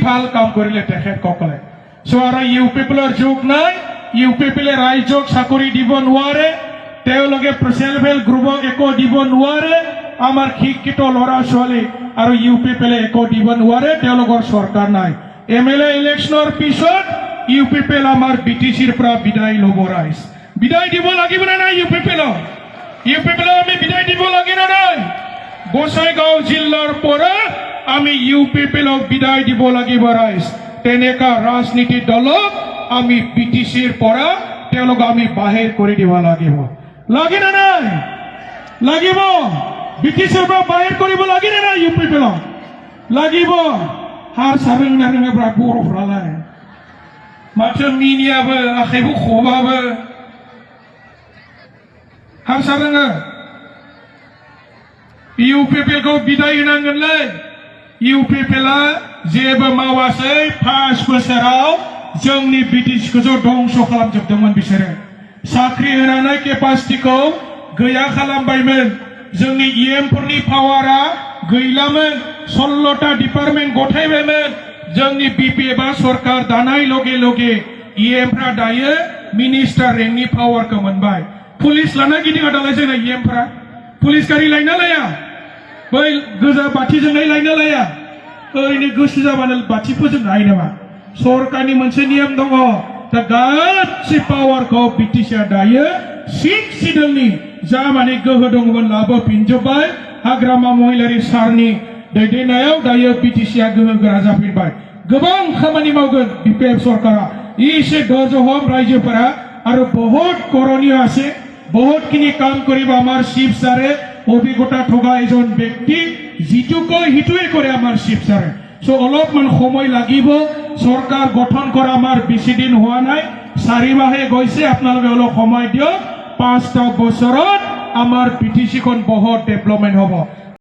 ভাল কাম কৰিলে তেখেতসকলে আৰু ইউ পিপলৰ যুগ নাই ইউ পিপলে ৰাইজক চাকৰি দিব নোৱাৰে তেওঁলোকে সেলফ হেল্প গ্ৰুপক একো দিব নোৱাৰে আমাৰ শিক্ষিত ল'ৰা ছোৱালী আৰু ইউ পিপলে একো দিব নোৱাৰে তেওঁলোকৰ চৰকাৰ নাই এমএলএ ইলেকশ্যনৰ পিছত ইউ পিপল আমাৰ বিটিচিৰ পৰা বিদায় ল'ব ৰাইজ বিদায় দিব লাগিব নে নাই ইউ পিপলক আমি বিদায় দিব লাগে না নাই গোসাইগাঁও জিলাৰ পৰা আমি ইউ পিপলক বিদায় দিব লাগিব ৰাইজ তেনেকা ৰাজনীতি দলক আমি বিটিচিৰ পৰা তেওঁলোক আমি বাহিৰ কৰি দিব লাগিব লাগে না নাই লাগিব বিটিচিৰ পৰা বাহিৰ কৰিব লাগে না নাই ইউ পিপলক লাগিব har sarang narang bra boro frala macam mini aba akhibu khoba aba har sarang UPP ko bidai nangan lai UPP la jeba mawasai pas besarau jengni British ko dongso khalam jabdaman bisare sakri hananai ke pasti ko gaya khalam baimen jengni EM purni pawara गैलामोन 16टा department गथायबायमोन जोंनि BP एबा सरकार दानाय लगे लगे इएमफ्रा दायो मिनिस्टार रेंकनि पावारखौ मोनबाय पुलिस लाना गिदिङा दालाय जोंना इएमफ्रा पुलिस गारि लायना लाया बै गोजा बाथिजोंहाय लायना लाया ओरैनो गोसो जाबानो बाथि फोजोंनो हायो नामा सरकारनि मोनसे नियम दङ दा गासै पावारखौ बिटिसिआ दायो सिट सिडलनि जा माने गोहो दङमोन लाबोफिनजोब्बाय हाग्रामा महिलारि सारनि दैदेननायाव दायो बिटिसिआ गोहो गोरा जाफिनबाय गोबां खामानि मावगोन बिपिएफ सरकारा इसे दजहम रायजोफोरा आरो बहुत करणीय আছে বহুতখিনি কাম কৰিব আমাৰ চিফ সাৰে অভিজ্ঞতা থকা এজন ব্যক্তি যিটো কয় হিটুৱে কৰে আমাৰ চিফ সাৰে সো অলপমান সময় লাগিব সৰকাৰ গঠন কৰা আমাৰ বেছি দিন হোৱা নাই 4 মাহে গৈছে আপোনালোকে অলপ সময় দিয়ক 5টা বছৰত আমাৰ বিটিচিখন বহুত ডেভেলপমেন্ট হ'ব